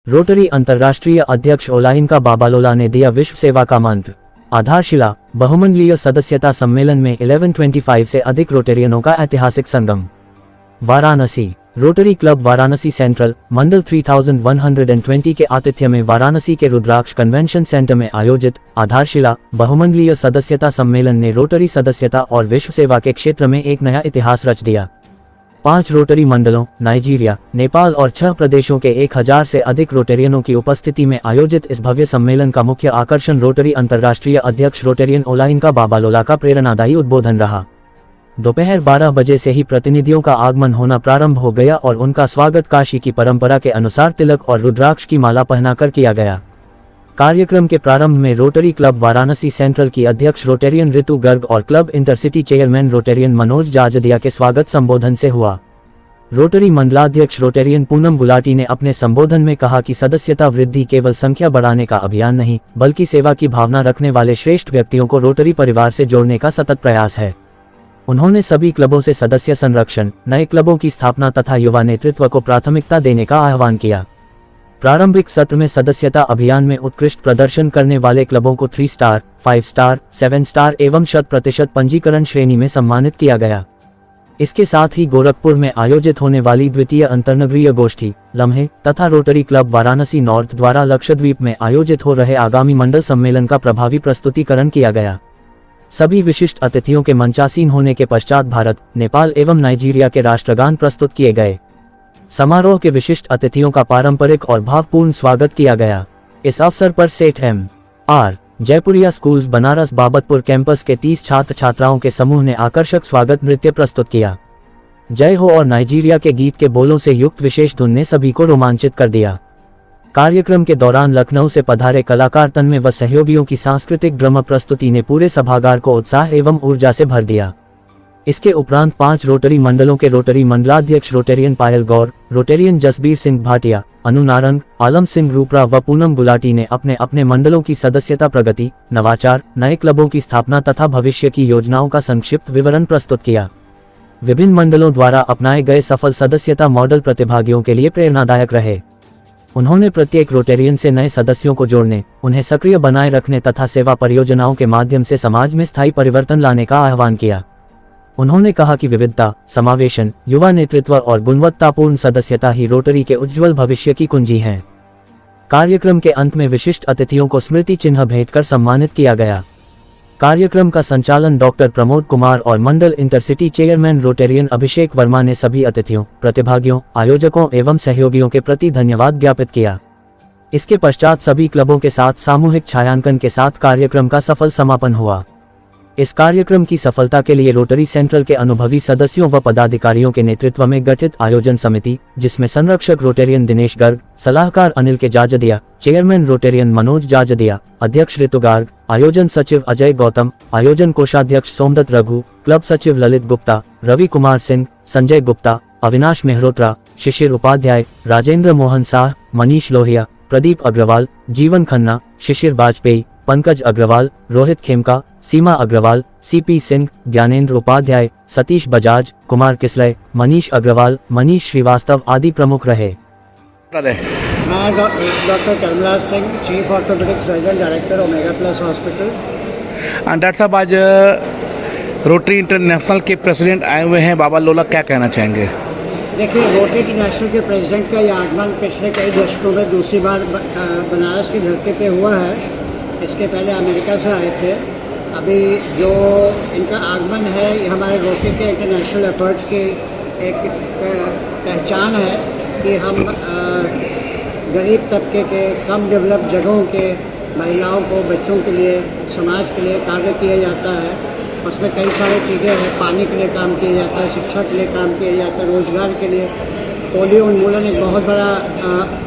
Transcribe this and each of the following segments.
Rotary अंतर्राष्ट्रीय अध्यक्ष ओलाइनका बाबालोला ने दिया विश्व सेवा का मंत्र। आधारशिला। बहुमंडलीय सदस्यता सम्मेलन में 1125 से अधिक रोटेरियनों का ऐतिहासिक संगम। Varanasi. Rotary club Varanasi central मंडल 3120 के आतिथ्य में वाराणसी के रुद्राक्ष कन्वेंशन सेंटर में आयोजित आधारशिला बहुमंडलीय सदस्यता सम्मेलन ने रोटरी सदस्यता और विश्व सेवा के क्षेत्र में एक नया इतिहास रच दिया। 5 रोटरी मंडलों, नाइजीरिया, नेपाल और 6 प्रदेशों के 1000 से अधिक रोटेरियनों की उपस्थिति में आयोजित इस भव्य सम्मेलन का मुख्य आकर्षण रोटरी अंतर्राष्ट्रीय अध्यक्ष रोटेरियन ओलाइनका बाबालोला का प्रेरणादायी उद्बोधन रहा। दोपहर 12 बजे से ही प्रतिनिधियों का आगमन होना प्रारंभ हो गया और उनका स्वागत काशी की परंपरा के अनुसार तिलक और रुद्राक्ष की माला पहनाकर किया गया। कार्यक्रम के प्रारंभ में रोटरी क्लब वाराणसी सेंट्रल की अध्यक्ष रोटेरियन ऋतु गर्ग और club intercity chairman Rotarian Manoj Jajodia के स्वागत संबोधन से हुआ। रोटरी मंडलाध्यक्ष रोटेरियन पूनम गुलाटी ने अपने संबोधन में कहा कि सदस्यता वृद्धि केवल संख्या बढ़ाने का अभियान नहीं, बल्कि सेवा की भावना रखने वाले श्रेष्ठ व्यक्तियों को रोटरी परिवार से जोड़ने का सतत प्रयास है। उन्होंने सभी क्लबों से सदस्य संरक्षण, नए क्लबों की स्थापना तथा युवा नेतृत्व को प्राथमिकता देने का आह्वान किया। प्रारंभिक सत्र में सदस्यता अभियान में उत्कृष्ट प्रदर्शन करने वाले क्लबों को 3 स्टार, 5 स्टार, 7 स्टार एवं 100% पंजीकरण श्रेणी में सम्मानित किया गया। इसके साथ ही गोरखपुर में आयोजित होने वाली द्वितीय अंतर्नगरीय गोष्ठी लम्हे तथा रोटरी क्लब वाराणसी नॉर्थ द्वारा लक्षद्वीप में आयोजित हो रहे आगामी मंडल सम्मेलन का प्रभावी प्रस्तुतिकरण किया गया। सभी विशिष्ट अतिथियों के मंचासीन होने के पश्चात भारत, नेपाल एवं नाइजीरिया के राष्ट्रगान प्रस्तुत किए गए। समारोह के विशिष्ट अतिथियों का पारंपरिक और भावपूर्ण स्वागत किया गया। इस अवसर पर सेठ M.R. Jaipuria schools Banaras Babatpur campus के 30 छात्र छात्राओं के समूह ने आकर्षक स्वागत नृत्य प्रस्तुत किया। जय हो और नाइजीरिया के गीत के बोलों से युक्त विशेष धुन ने सभी को रोमांचित कर दिया। कार्यक्रम के दौरान लखनऊ से पधारे कलाकार तन्मय व सहयोगियों की सांस्कृतिक ड्रामा प्रस्तुति ने पूरे सभागार को उत्साह एवं ऊर्जा से भर दिया। इसके उपरांत 5 रोटरी मंडलों के रोटरी मंडलाध्यक्ष रोटेरियन पायल गौर, रोटेरियन जसबीर सिंह भाटिया, अनु नारंग, आलम सिंह रूपरा व पूनम गुलाटी ने अपने अपने मंडलों की सदस्यता प्रगति, नवाचार, नए क्लबों की स्थापना तथा भविष्य की योजनाओं का संक्षिप्त विवरण प्रस्तुत किया। विभिन्न मंडलों द्वारा अपनाए गए सफल सदस्यता मॉडल प्रतिभागियों के लिए प्रेरणादायक रहे। उन्होंने प्रत्येक रोटेरियन से नए सदस्यों को जोड़ने, उन्हें सक्रिय बनाए रखने तथा सेवा परियोजनाओं के माध्यम से समाज में स्थायी परिवर्तन लाने का आह्वान किया। उन्होंने कहा कि विविधता, समावेशन, युवा नेतृत्व और गुणवत्तापूर्ण सदस्यता ही रोटरी के उज्ज्वल भविष्य की कुंजी हैं। कार्यक्रम के अंत में विशिष्ट अतिथियों को स्मृति चिन्ह भेंट कर सम्मानित किया गया। कार्यक्रम का संचालन डॉक्टर प्रमोद कुमार और मंडल इंटरसिटी चेयरमैन रोटेरियन अभिषेक वर्मा ने सभी अतिथियों, प्रतिभागियों, आयोजकों एवं सहयोगियों के प्रति धन्यवाद ज्ञापित किया। इसके पश्चात सभी क्लबों के साथ सामूहिक छायांकन के साथ कार्यक्रम का सफल समापन हुआ। इस कार्यक्रम की सफलता के लिए रोटरी सेंट्रल के अनुभवी सदस्यों व पदाधिकारियों के नेतृत्व में गठित आयोजन समिति, जिसमें संरक्षक रोटेरियन दिनेश गर्ग, सलाहकार अनिल के जाजदिया, चेयरमैन रोटेरियन मनोज जाजदिया, अध्यक्ष ऋतु गार्ग, आयोजन सचिव अजय गौतम, आयोजन कोषाध्यक्ष सोमदत्त रघु, क्लब सचिव ललित गुप्ता, रवि कुमार सिंह, संजय गुप्ता, अविनाश मेहरोत्रा, शिशिर उपाध्याय, राजेंद्र मोहन साह, मनीष लोहिया, प्रदीप अग्रवाल, जीवन खन्ना, शिशिर वाजपेयी, पंकज अग्रवाल, रोहित खेमका, सीमा अग्रवाल, CP सिंह, ज्ञानेंद्र उपाध्याय, सतीश बजाज, कुमार किसलय, मनीष अग्रवाल, मनीष श्रीवास्तव आदि प्रमुख रहे। मैं doctor Karmaraj Singh, chief orthopaedic surgeon, director Omega plus hospital. Doctor साहब, आज रोटरी इंटरनेशनल के प्रेसिडेंट आए हुए हैं, बाबालोला, क्या कहना चाहेंगे? देखिए, रोटरी इंटरनेशनल के प्रेसिडेंट का यह आगमन पिछले कई दशकों में दूसरी बार बनारस की धरती पे हुआ है। इसके पहले अमेरिका से आए थे। अभी जो इनका आगमन है, ये हमारे रोटरी के इंटरनेशनल एफर्ट्स की एक पहचान है कि हम गरीब तबके के, कम डेवलप जगहों के महिलाओं को, बच्चों के लिए, समाज के लिए कार्य किया जाता है। उसमें कई सारी चीज़ें हैं। पानी के लिए काम किया जाता है, शिक्षा के लिए काम किया जाता है, रोजगार के लिए। पोलियो उन्मूलन एक बहुत बड़ा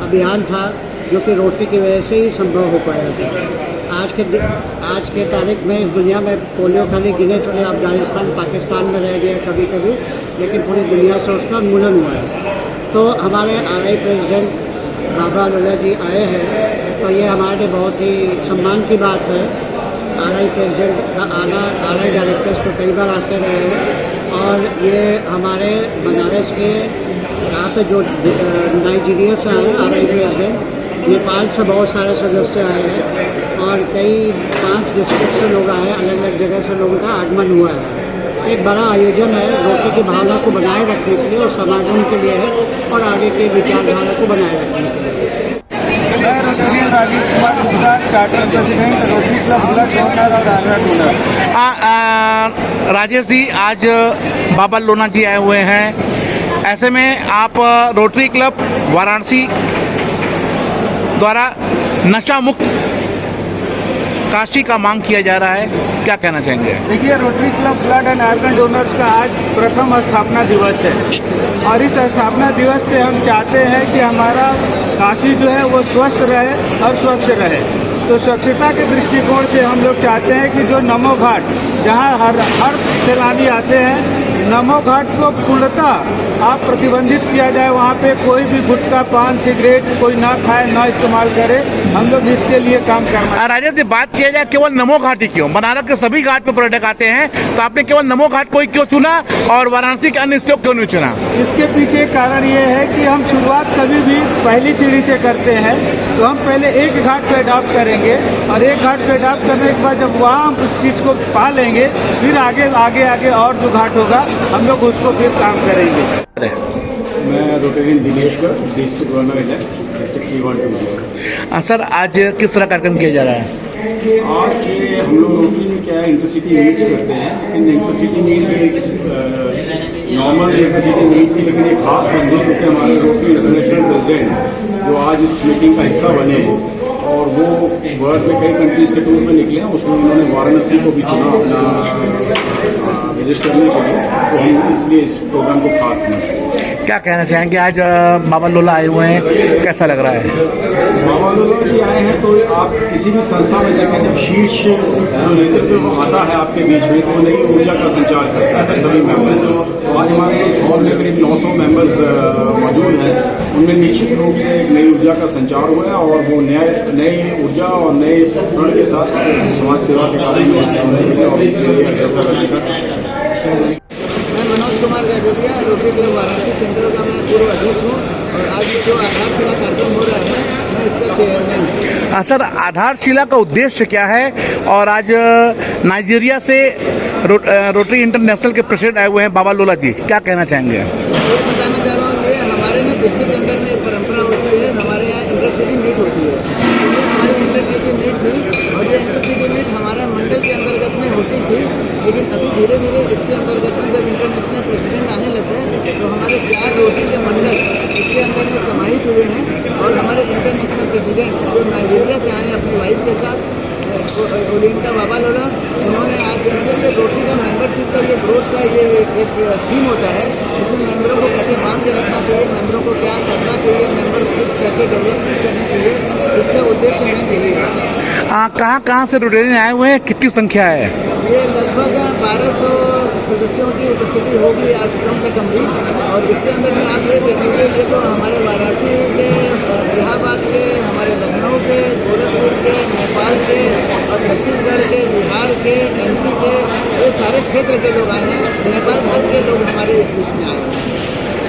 अभियान था जो कि रोटरी की वजह से ही संभव हो पाया था। आज के तारीख में इस दुनिया में पोलियो खाली गिने चुने अफगानिस्तान, पाकिस्तान में रह गया कभी कभी, लेकिन पूरी दुनिया से उसका उन्मूलन हुआ है। तो हमारे RI प्रेसिडेंट बाबालोला जी आए हैं, तो ये हमारे लिए बहुत ही सम्मान की बात है। RI प्रेसिडेंट का आना, RI डायरेक्टर्स तो कई बार आते रहे हैं, और ये हमारे बनारस के यहाँ पे जो नाइजीरिया से आए RI प्रेसिडेंट, नेपाल से बहुत सारे सदस्य आए हैं और कई 5 डिस्ट्रिक्ट से लोग आए हैं, अलग अलग जगह से लोगों का आगमन हुआ है। एक बड़ा आयोजन है रोटी की भावना को बनाए रखने के लिए और समागम के लिए है और आगे की विचारधारा को बनाए रखने के लिए। मैं Rotarian Rajesh Kumar Gujarat, charter president, rotary club blood donor और आधार डोनर। राजेश जी, आज बाबा लोना जी आए हुए हैं, ऐसे में आप रोटरी क्लब वाराणसी द्वारा नशा मुक्त काशी का मांग किया जा रहा है, क्या कहना चाहेंगे? देखिए, rotary club blood and organ donors का आज प्रथम स्थापना दिवस है और इस स्थापना दिवस पे हम चाहते हैं कि हमारा काशी जो है वो स्वस्थ रहे और स्वच्छ रहे। तो स्वच्छता के दृष्टिकोण से हम लोग चाहते हैं कि जो नमो घाट, जहाँ हर सैलानी आते हैं, नमो घाट को पूर्णतः आप प्रतिबंधित किया जाए। वहाँ पे कोई भी गुटखा, पान, सिगरेट कोई ना खाए, ना इस्तेमाल करे। हम लोग इसके लिए काम करना। राजेश जी, बात किया जाए केवल नमो घाट ही क्यों? बनारस के सभी घाट पे पर्यटक आते हैं, तो आपने केवल नमो घाट को ही क्यों चुना और वाराणसी के अन्य क्यों नहीं चुना? इसके पीछे कारण ये है कि हम शुरुआत कभी भी पहली सीढ़ी से करते हैं, तो हम पहले एक घाट पे अडॉप्ट करेंगे और एक घाट पे अडॉप्ट करने के बाद जब वहाँ हम उस चीज़ को पा लेंगे, फिर आगे आगे आगे और जो घाट होगा हम लोग उसको फिर काम करेंगे। मैं रोटेरियन दिनेश का डिस्ट्रिक्ट गवर्नर है, डिस्ट्रिक्ट T120। सर, आज किस तरह कार्यक्रम किया जा रहा है? आज हम लोग रोटरी में क्या है, इंटरसिटी मीट्स करते हैं, लेकिन इंटरसिटी मीट में एक नॉर्मल इंटरसिटी मीट थी, लेकिन एक खास बंदी क्योंकि हमारे रोटरी इंटरनेशनल प्रेसिडेंट जो आज इस मीटिंग का हिस्सा बने और वो वर्ल्ड में कई कंट्रीज के टूर पे निकले हैं, उसमें उन्होंने वाराणसी को भी चुना अपना विजिट करने के लिए, तो हम इसलिए इस प्रोग्राम को खास समझते हैं। क्या कहना चाहेंगे, आज बाबा लोला आए हुए हैं, कैसा लग रहा है? बाबा लोला जी आए हैं तो आप किसी भी संस्था में देखें, जब शीर्ष जो नेतृत्व वो आता है आपके बीच में, तो नई ऊर्जा का संचार करता है सभी मेंबर्स। तो आज हमारे इस हॉल में करीब 900 मेंबर्स मौजूद हैं, उनमें निश्चित रूप से एक नई ऊर्जा का संचार हुआ है और वो नई ऊर्जा और नए प्रण के साथ समाज सेवा के कार्य में और अग्रसर रहेगा। मैं Manoj Kumar Gajotia, Rotary club Varanasi central का मैं पूर्व अध्यक्ष हूँ और आज ये जो आधारशिला कार्यक्रम हो रहा है, मैं इसका चेयरमैन हूँ। सर, आधारशिला का उद्देश्य क्या है? और आज नाइजीरिया से रोटरी इंटरनेशनल के प्रेसिडेंट आए हुए हैं बाबा लोला जी, क्या कहना चाहेंगे? ये बताना चाह रहा हूँ, ये हमारे ना डिस्ट्रिक्ट के अंदर में एक परंपरा होती है, हमारे यहाँ इंटरसिटी मीट होती है। ये हमारी इंटरसिटी मीट थी और ये इंटरसिटी मीट हमारा मंडल के अंतर्गत में होती थी, लेकिन अभी धीरे धीरे इसके अंतर्गत में जब इंटरनेशनल प्रेसिडेंट आने लगे तो हमारे 4 रोटरी के मंडल इसके अंदर में समाहित हुए हैं और हमारे इंटरनेशनल प्रेसिडेंट जो नाइजीरिया से आए हैं अपनी वाइफ के साथ, ओलिंका बाबा लोला, उन्होंने आज मतलब ये रोटरी का मेंबरशिप का ये ग्रोथ का ये एक थीम होता है, इसमें मेंबरों को कैसे बांध के रखना चाहिए, मेंबरों को क्या करना चाहिए, मेंबरशिप कैसे डेवलपमेंट करनी चाहिए, इसका उद्देश्य में यही है। कहाँ से रोटेरियन आए हुए हैं, कितनी संख्या है? ये लगभग 1200 सदस्यों की उपस्थिति होगी आज कम से कम भी, और इसके अंदर में आप ये देख लीजिए, ये तो हमारे वाराणसी के, इलाहाबाद के, हमारे लखनऊ के, गोरखपुर के, नेपाल के और छत्तीसगढ़ के, बिहार के, MP के, ये सारे क्षेत्र के लोग आए हैं, नेपाल तक के लोग हमारे इस बीच में आए हैं।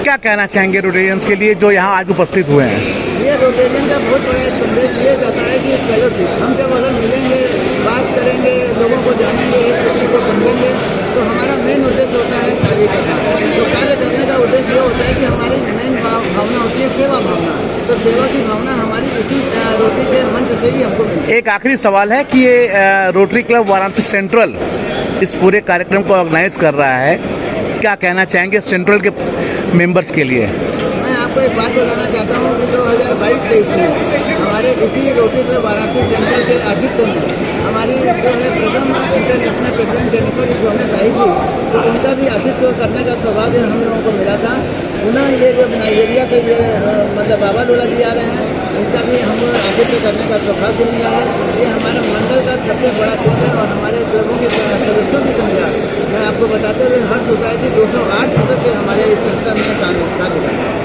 क्या कहना चाहेंगे रोटेरियंस के लिए जो यहाँ आज उपस्थित हुए हैं? ये रोटेरियन का बहुत बड़ा एक संदेश दिया जाता है कि फेलोशिप, हम जब अगर मिलेंगे, बात करेंगे, लोगों को जानेंगे, एक दूसरे को समझेंगे, तो हमारा मेन उद्देश्य होता है कार्य करना। तो कार्य करने का उद्देश्य ये होता है कि हमारी मेन भावना होती है सेवा भावना, तो सेवा की भावना हमारी इसी रोटरी के मंच से ही हमको मिलती है। एक आखिरी सवाल है कि ये रोटरी क्लब वाराणसी सेंट्रल इस पूरे कार्यक्रम को ऑर्गेनाइज कर रहा है, क्या कहना चाहेंगे सेंट्रल के मेंबर्स के लिए? मैं आपको एक बात बताना चाहता हूँ कि 2022-23 में हमारे इसी रोटरी क्लब वाराणसी सेंट्रल के आतिथ्य में हमारी जो है प्रथम इंटरनेशनल प्रेसिडेंट जेनिफर जोनेस आई थी, तो उनका भी आतिथ्य करने का सौभाग्य हम लोगों को मिला था। पुनः ये जो नाइजीरिया से ये मतलब बाबा लोला जी आ रहे हैं, इनका भी हम आतिथ्य करने का सौभाग्य मिला है। ये हमारे मंडल का सबसे बड़ा क्लब है और हमारे क्लबों के सदस्यों की संख्या मैं आपको बताते हुए हर्ष होता है कि 208 सदस्य हमारे इस संस्था में कार्य करते हैं।